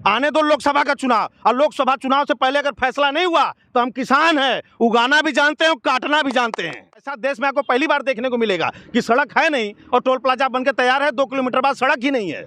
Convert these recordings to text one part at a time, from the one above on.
आने दो लोकसभा का चुनाव, और लोकसभा चुनाव से पहले अगर फैसला नहीं हुआ तो हम किसान हैं, उगाना भी जानते हैं और काटना भी जानते हैं। ऐसा देश में आपको पहली बार देखने को मिलेगा कि सड़क है नहीं और टोल प्लाजा बनकर तैयार है, 2 किलोमीटर बाद सड़क ही नहीं है।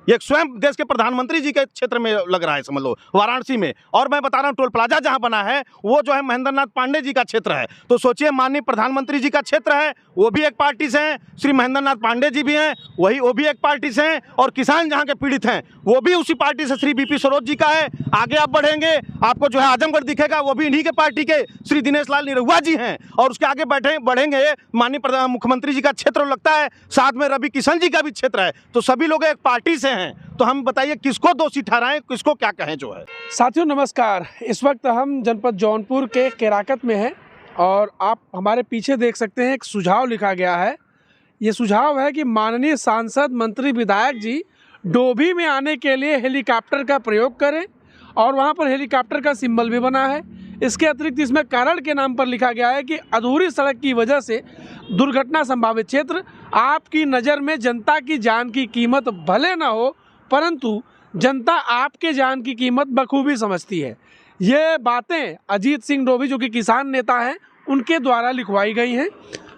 ये स्वयं देश के प्रधानमंत्री जी के क्षेत्र में लग रहा है, समझ लो, वाराणसी में। और मैं बता रहा हूँ, टोल प्लाजा जहाँ बना है वो जो है महेंद्र नाथ पांडे जी का क्षेत्र है। तो सोचिए, माननीय प्रधानमंत्री जी का क्षेत्र है, वो भी एक पार्टी से हैं, श्री महेंद्र नाथ पांडे जी भी हैं, वो भी एक पार्टी से हैं, और किसान जहाँ के पीड़ित हैं वो भी उसी पार्टी से श्री बीपी सरोज जी का है। आगे आप बढ़ेंगे, आपको जो है आजमगढ़ दिखेगा, वो भी इन्हीं के पार्टी के श्री दिनेश लाल निरहुआ जी हैं। और उसके आगे बढ़ेंगे, माननीय मुख्यमंत्री जी का क्षेत्र लगता है, साथ में रवि किशन जी का भी क्षेत्र है। तो सभी लोग एक पार्टी से हैं। तो हम बताइए किसको दोषी ठहराएं, किसको क्या कहें जो है। साथियों नमस्कार, इस वक्त हम जनपद जौनपुर के केराकत में हैं और आप हमारे पीछे देख सकते हैं एक सुझाव लिखा गया है। ये सुझाव है कि माननीय सांसद, मंत्री, विधायक जी डोभी में आने के लिए हेलीकॉप्टर का प्रयोग करें, और वहाँ पर हेलीकॉप्टर का सिंबल भी बना है। इसके अतिरिक्त इसमें कारण के नाम पर लिखा गया है कि अधूरी सड़क की वजह से दुर्घटना संभावित क्षेत्र। आपकी नज़र में जनता की जान की कीमत भले ना हो, परंतु जनता आपके जान की कीमत बखूबी समझती है। ये बातें अजीत सिंह डोभी जो कि किसान नेता हैं उनके द्वारा लिखवाई गई हैं।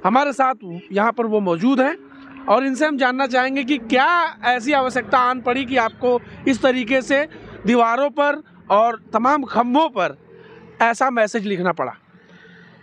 हमारे साथ यहाँ पर वो मौजूद हैं और इनसे हम जानना चाहेंगे कि क्या ऐसी आवश्यकता आन पड़ी कि आपको इस तरीके से दीवारों पर और तमाम खंभों पर ऐसा मैसेज लिखना पड़ा।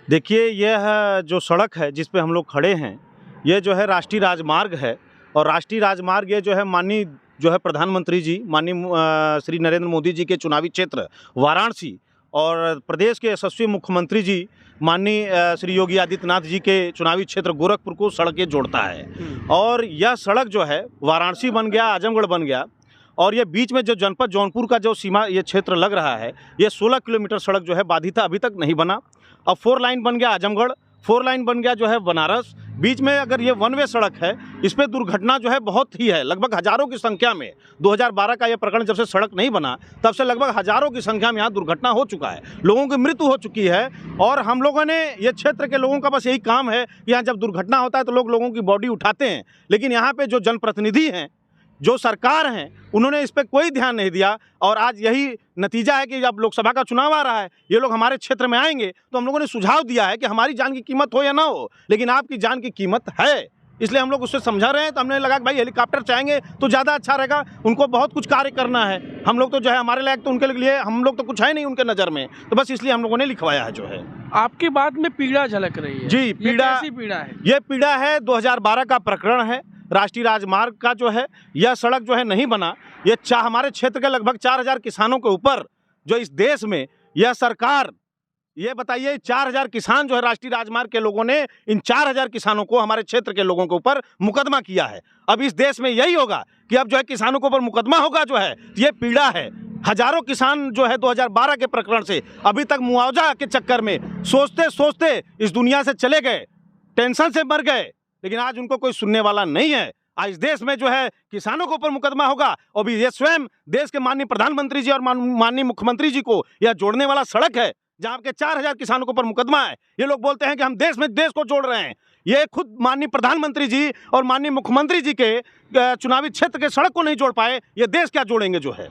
देखिए, यह जो सड़क है जिस पे हम लोग खड़े हैं, ये जो है राष्ट्रीय राजमार्ग है। और राष्ट्रीय राजमार्ग ये जो है माननीय जो है प्रधानमंत्री जी, माननीय श्री नरेंद्र मोदी जी के चुनावी क्षेत्र वाराणसी और प्रदेश के यशस्वी मुख्यमंत्री जी माननीय श्री योगी आदित्यनाथ जी के चुनावी क्षेत्र गोरखपुर को सड़कें जोड़ता है। और यह सड़क जो है वाराणसी बन गया, आजमगढ़ बन गया, और ये बीच में जो जनपद जौनपुर का जो सीमा ये क्षेत्र लग रहा है, ये 16 किलोमीटर सड़क जो है बाधिता अभी तक नहीं बना। अब 4 लाइन बन गया आजमगढ़, 4 लाइन बन गया जो है बनारस। बीच में अगर ये 1 वे सड़क है, इस पर दुर्घटना जो है बहुत ही है, लगभग हज़ारों की संख्या में। 2012 का ये प्रकरण जब से सड़क नहीं बना तब से लगभग हज़ारों की संख्या में यहाँ दुर्घटना हो चुका है, लोगों की मृत्यु हो चुकी है। और हम लोगों ने, ये क्षेत्र के लोगों का बस यही काम है कि यहाँ जब दुर्घटना होता है तो लोगों की बॉडी उठाते हैं, लेकिन यहाँ पर जो जनप्रतिनिधि हैं, जो सरकार हैं, उन्होंने इस पर कोई ध्यान नहीं दिया। और आज यही नतीजा है कि जब लोकसभा का चुनाव आ रहा है, ये लोग हमारे क्षेत्र में आएंगे तो हम लोगों ने सुझाव दिया है कि हमारी जान की कीमत हो या ना हो, लेकिन आपकी जान की कीमत है, इसलिए हम लोग उससे समझा रहे हैं। तो हमने लगा कि भाई हेलीकॉप्टर चाहेंगे तो ज़्यादा अच्छा रहेगा, उनको बहुत कुछ कार्य करना है। हम लोग तो जो है हमारे लायक तो उनके लिए हम लोग तो कुछ है नहीं उनके नज़र में, तो बस इसलिए हम लोगों ने लिखवाया है जो है। आपकी बात में पीड़ा झलक रही है। जी, पीड़ा है। ये पीड़ा है, 2012 का प्रकरण है। राष्ट्रीय राजमार्ग का जो है यह सड़क जो है नहीं बना। ये हमारे क्षेत्र के लगभग 4000 किसानों के ऊपर जो इस देश में यह सरकार, ये बताइए 4000 किसान जो है राष्ट्रीय राजमार्ग के लोगों ने इन 4000 किसानों को, हमारे क्षेत्र के लोगों के ऊपर मुकदमा किया है। अब इस देश में यही होगा कि अब जो है किसानों के ऊपर मुकदमा होगा जो है, ये पीड़ा है। हजारों किसान जो है 2012 के प्रकरण से अभी तक मुआवजा के चक्कर में सोचते सोचते इस दुनिया से चले गए, टेंशन से मर गए, लेकिन आज उनको कोई सुनने वाला नहीं है। आज इस देश में जो है किसानों के ऊपर मुकदमा होगा, और भी ये स्वयं देश के माननीय प्रधानमंत्री जी और माननीय मुख्यमंत्री जी को यह जोड़ने वाला सड़क है, जहां के 4000 किसानों के ऊपर मुकदमा है। ये लोग बोलते हैं कि हम देश को जोड़ रहे हैं। ये खुद माननीय प्रधानमंत्री जी और माननीय मुख्यमंत्री जी के चुनावी क्षेत्र के सड़क को नहीं जोड़ पाए, ये देश क्या जोड़ेंगे जो है।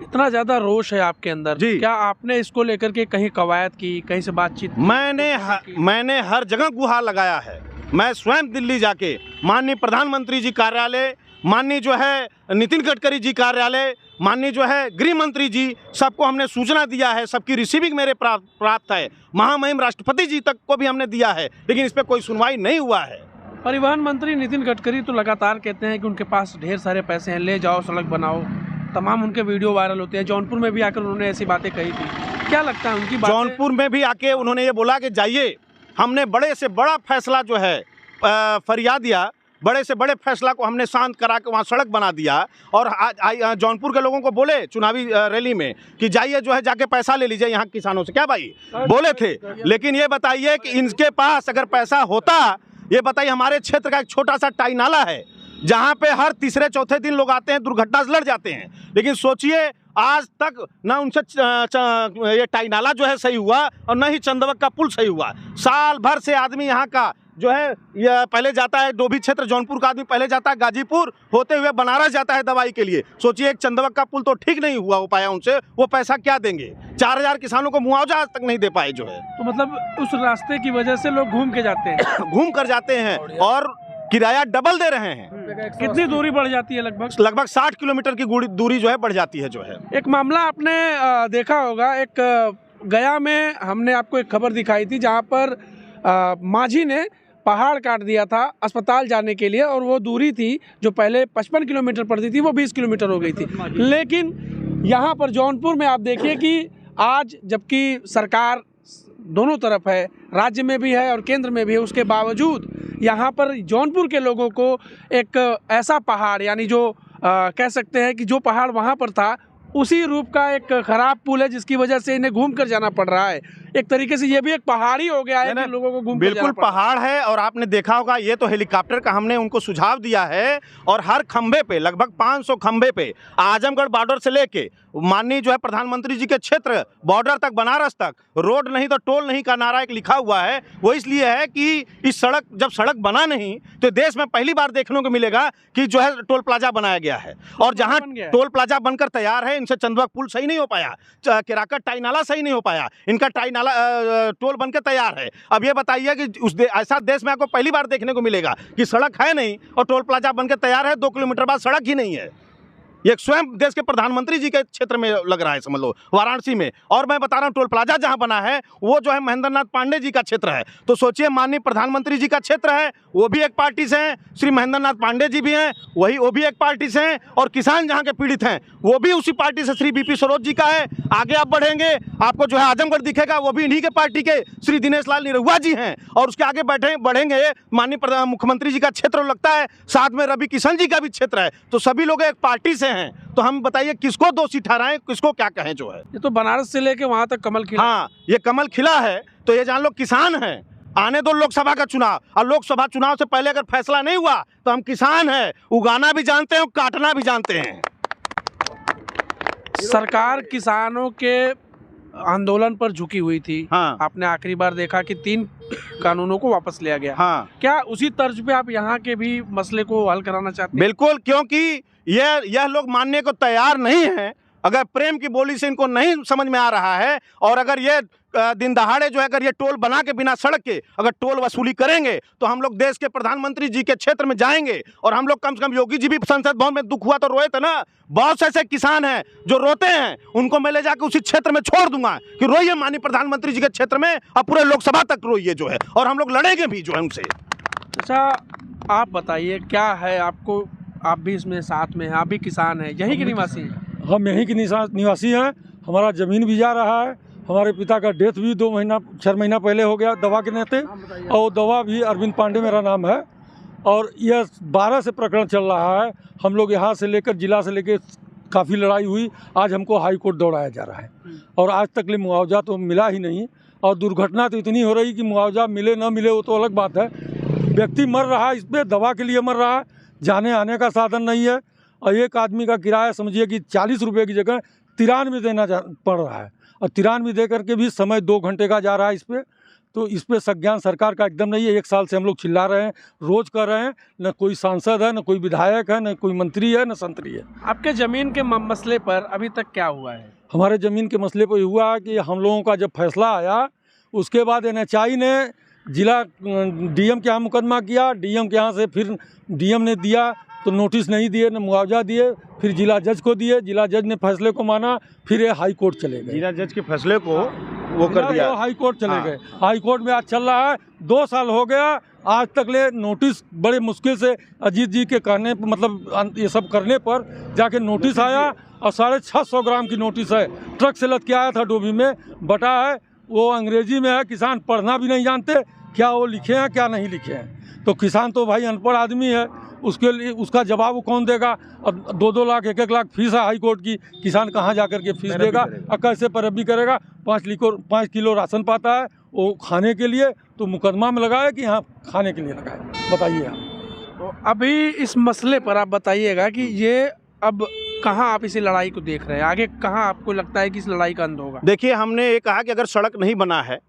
इतना ज्यादा रोष है आपके अंदर जी। क्या आपने इसको लेकर के कहीं कवायद की, कहीं से बातचीत? मैंने हर जगह गुहार लगाया है। मैं स्वयं दिल्ली जाके माननीय प्रधानमंत्री जी कार्यालय, माननीय जो है नितिन गडकरी जी कार्यालय, माननीय जो है गृह मंत्री जी, सबको हमने सूचना दिया है, सबकी रिसीविंग मेरे प्राप्त है। महामहिम राष्ट्रपति जी तक को भी हमने दिया है, लेकिन इस पर कोई सुनवाई नहीं हुआ है। परिवहन मंत्री नितिन गडकरी तो लगातार कहते हैं कि उनके पास ढेर सारे पैसे हैं, ले जाओ सड़क बनाओ, तमाम उनके वीडियो वायरल होते हैं। जौनपुर में भी आकर उन्होंने ऐसी बातें कही थी, क्या लगता है उनकी बातें? जौनपुर में भी आके उन्होंने ये बोला कि जाइए, हमने बड़े से बड़ा फैसला जो है फरियाद दिया, बड़े से बड़े फैसला को हमने शांत करा के वहाँ सड़क बना दिया। और जौनपुर के लोगों को बोले चुनावी रैली में कि जाइए जो है जाके पैसा ले लीजिए यहाँ किसानों से, क्या भाई बोले थे। लेकिन ये बताइए कि इनके पास अगर पैसा होता, ये बताइए हमारे क्षेत्र का एक छोटा सा टाई नाला है जहाँ पे हर तीसरे चौथे दिन लोग आते हैं, दुर्घटना से लड़ जाते हैं, लेकिन सोचिए आज तक ना उनसे ये टाई नाला जो है सही हुआ और न ही चंदवक का पुल सही हुआ। साल भर से आदमी यहाँ का जो है यह पहले जाता है डोभी क्षेत्र जौनपुर का आदमी पहले जाता है गाजीपुर होते हुए बनारस जाता है दवाई के लिए। सोचिए एक चंदवक का पुल तो ठीक नहीं हुआ हो पाया उनसे, वो पैसा क्या देंगे? 4000 किसानों को मुआवजा आज तक नहीं दे पाए जो है। तो मतलब उस रास्ते की वजह से लोग घूम के जाते हैं घूम कर जाते हैं और किराया डबल दे रहे हैं। कितनी दूरी बढ़ जाती है? लगभग 60 किलोमीटर की दूरी जो है बढ़ जाती है जो है। एक मामला आपने देखा होगा, एक गया में हमने आपको एक खबर दिखाई थी जहां पर माझी ने पहाड़ काट दिया था अस्पताल जाने के लिए, और वो दूरी थी जो पहले 55 किलोमीटर पड़ती थी वो 20 किलोमीटर हो गई थी। लेकिन यहाँ पर जौनपुर में आप देखिए कि आज जबकि सरकार दोनों तरफ है, राज्य में भी है और केंद्र में भी है, उसके बावजूद यहाँ पर जौनपुर के लोगों को एक ऐसा पहाड़, यानी जो कह सकते हैं कि जो पहाड़ वहाँ पर था उसी रूप का एक खराब पुल है जिसकी वजह से इन्हें घूम कर जाना पड़ रहा है। एक तरीके से ये भी एक पहाड़ी हो गया है कि लोगों को घूम बिल्कुल पहाड़ है। और आपने देखा होगा ये तो हेलीकॉप्टर का हमने उनको सुझाव दिया है, और हर खंबे पे लगभग 500 खंबे पे आजमगढ़ बॉर्डर से लेके माननीय जो है प्रधानमंत्री जी के क्षेत्र बॉर्डर तक बनारस तक रोड नहीं तो टोल नहीं का नारा एक लिखा हुआ है। वो इसलिए है कि इस सड़क जब सड़क बना नहीं तो देश में पहली बार देखने को मिलेगा कि जो है टोल प्लाजा बनाया गया है। और जहाँ टोल प्लाजा बनकर तैयार है, इनसे चंदवक पुल सही नहीं हो पाया, केराकत टाई नाला सही नहीं हो पाया, इनका टाई नाला टोल बनकर तैयार है। अब ये बताइए कि ऐसा देश में आपको पहली बार देखने को मिलेगा कि सड़क है नहीं और टोल प्लाजा बनकर तैयार है, 2 किलोमीटर बाद सड़क ही नहीं है। ये स्वयं देश के प्रधानमंत्री जी के क्षेत्र में लग रहा है, समझ लो वाराणसी में। और मैं बता रहा हूँ टोल प्लाजा जहाँ बना है वो जो है महेंद्र नाथ पांडे जी का क्षेत्र है। तो सोचिए माननीय प्रधानमंत्री जी का क्षेत्र है, वो भी एक पार्टी से हैं, श्री महेंद्र नाथ पांडे जी भी हैं, वो भी एक पार्टी से हैं, और किसान जहाँ के पीड़ित हैं वो भी उसी पार्टी से श्री बीपी सरोज जी का है। आगे आप बढ़ेंगे आपको जो है आजमगढ़ दिखेगा, वो भी इन्हीं के पार्टी के श्री दिनेश लाल निरहुआ जी हैं। और उसके आगे बढ़ेंगे माननीय मुख्यमंत्री जी का क्षेत्र लगता है, साथ में रवि किशन जी का भी क्षेत्र है। तो सभी लोग एक पार्टी से हैं। तो हम बताइए किसको दोषी ठहराएं, किसको क्या कहें जो है। ये तो बनारस से लेके वहां तक कमल खिला। हाँ, ये कमल खिला है। तो ये जान लो किसान हैं, आने दो लोकसभा का चुनाव, और लोकसभा चुनाव से पहले अगर फैसला नहीं हुआ तो हम किसान हैं, उगाना भी जानते हैं और काटना भी जानते हैं। सरकार किसानों के आंदोलन पर झुकी हुई थी। हाँ। आपने आखिरी बार देखा कि 3 कानूनों को वापस लिया गया। हाँ। क्या उसी तर्ज पे आप यहाँ के भी मसले को हल कराना चाहते हैं? बिल्कुल, क्योंकि यह लोग मानने को तैयार नहीं हैं। अगर प्रेम की बोली से इनको नहीं समझ में आ रहा है, और अगर ये दिन दहाड़े जो है अगर ये टोल बना के बिना सड़क के अगर टोल वसूली करेंगे तो हम लोग देश के प्रधानमंत्री जी के क्षेत्र में जाएंगे। और हम लोग कम से कम, योगी जी भी संसद भवन में दुख हुआ तो रोए थे ना। बहुत से ऐसे किसान हैं जो रोते हैं, उनको मैं ले जाकर उसी क्षेत्र में छोड़ दूंगा कि रोइए माननीय प्रधानमंत्री जी के क्षेत्र में, और पूरे लोकसभा तक रोइए जो है, और हम लोग लड़ेंगे भी जो है उनसे। अच्छा, आप बताइए क्या है आपको, आप भी इसमें साथ में हैं, आप भी किसान हैं, यहीं के निवासी हैं? हम यहीं के निवासी हैं। हमारा ज़मीन भी जा रहा है, हमारे पिता का डेथ भी 4 महीना पहले हो गया दवा के नाते, और दवा भी अरविंद पांडे मेरा नाम है। और यह 12 से प्रकरण चल रहा है। हम लोग यहाँ से लेकर जिला से लेकर काफ़ी लड़ाई हुई, आज हमको हाई कोर्ट दौड़ाया जा रहा है, और आज तक ले मुआवजा तो मिला ही नहीं। और दुर्घटना तो इतनी हो रही कि मुआवजा मिले ना मिले वो तो अलग बात है, व्यक्ति मर रहा है, इस पर दवा के लिए मर रहा है, जाने आने का साधन नहीं है। और एक आदमी का किराया समझिए कि 40 रुपये की जगह 93 देना पड़ रहा है, और 93 दे करके भी समय 2 घंटे का जा रहा है इस पर। तो इस पर संज्ञान सरकार का एकदम नहीं है। 1 साल से हम लोग चिल्ला रहे हैं, रोज़ कर रहे हैं, न कोई सांसद है, न कोई विधायक है, न कोई मंत्री है, न संतरी है। आपके ज़मीन के मसले पर अभी तक क्या हुआ है? हमारे ज़मीन के मसले पर हुआ है कि हम लोगों का जब फैसला आया उसके बाद NHI ने जिला DM के यहाँ मुकदमा किया, DM के यहाँ से फिर DM ने दिया तो नोटिस नहीं दिए, न मुआवजा दिए, फिर जिला जज को दिए, जिला जज ने फैसले को माना, फिर ये हाई कोर्ट चले गए। जिला जज के फैसले को वो कर दिया, हाई कोर्ट चले गए। हाई कोर्ट में आज चल रहा है, 2 साल हो गया, आज तक ले नोटिस बड़े मुश्किल से अजीत जी के कहने पर, मतलब ये सब करने पर जाके नोटिस आया, और 650 ग्राम की नोटिस है, ट्रक से लद के आया था, डोभी में बटा है, वो अंग्रेजी में है, किसान पढ़ना भी नहीं जानते क्या वो लिखे हैं क्या नहीं लिखे हैं। तो किसान तो भाई अनपढ़ आदमी है, उसके लिए उसका जवाब वो कौन देगा? अब 2-2 लाख 1-1 लाख फीस है हाई कोर्ट की, किसान कहाँ जा कर के फीस देगा और कैसे पैरवी करेगा? 5 किलो राशन पाता है वो खाने के लिए, तो मुकदमा में लगाए कि हाँ खाने के लिए लगाए? बताइए आप। तो अभी इस मसले पर आप बताइएगा कि ये अब कहाँ आप इसी लड़ाई को देख रहे हैं, आगे कहाँ आपको लगता है कि इस लड़ाई का अंत होगा? देखिए, हमने ये कहा कि अगर सड़क नहीं बना है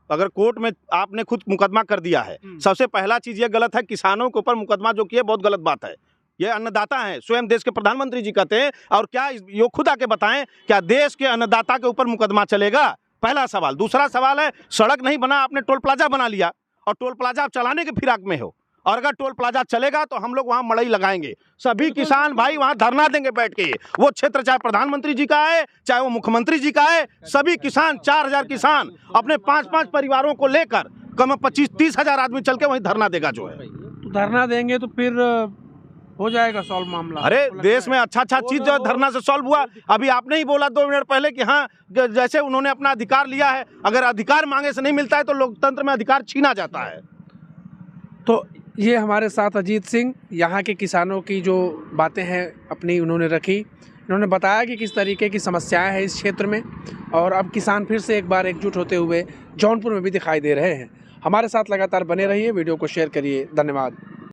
अगर कोर्ट में आपने खुद मुकदमा कर दिया है, सबसे पहला चीज ये गलत है, किसानों के ऊपर मुकदमा जो किए बहुत गलत बात है। ये अन्नदाता हैं, स्वयं देश के प्रधानमंत्री जी कहते हैं, और क्या ये खुद आके बताएं क्या देश के अन्नदाता के ऊपर मुकदमा चलेगा? पहला सवाल। दूसरा सवाल है, सड़क नहीं बना, आपने टोल प्लाजा बना लिया और टोल प्लाजा आप चलाने के फिराक में हो, और अगर टोल प्लाजा चलेगा तो हम लोग वहां मड़ई लगाएंगे, सभी किसान भाई वहां धरना देंगे बैठ के। वो क्षेत्र चाहे प्रधानमंत्री जी का है, चाहे वो मुख्यमंत्री जी का है, सभी किसान 4000 किसान अपने 5-5 परिवारों को लेकर कम 25-30 हजार आदमी चल के वहीं धरना देगा जो है। तो धरना देंगे तो फिर हो जाएगा सॉल्व मामला। अरे देश में अच्छा चीज जो धरना से सॉल्व हुआ। अभी आपने ही बोला 2 मिनट पहले कि हाँ, जैसे उन्होंने अपना अधिकार लिया है, अगर अधिकार मांगे से नहीं मिलता है तो लोकतंत्र में अधिकार छीना जाता है। तो ये हमारे साथ अजीत सिंह, यहाँ के किसानों की जो बातें हैं अपनी उन्होंने रखी। इन्होंने बताया कि किस तरीके की समस्याएं हैं इस क्षेत्र में, और अब किसान फिर से एक बार एकजुट होते हुए जौनपुर में भी दिखाई दे रहे हैं। हमारे साथ लगातार बने रहिए, वीडियो को शेयर करिए। धन्यवाद।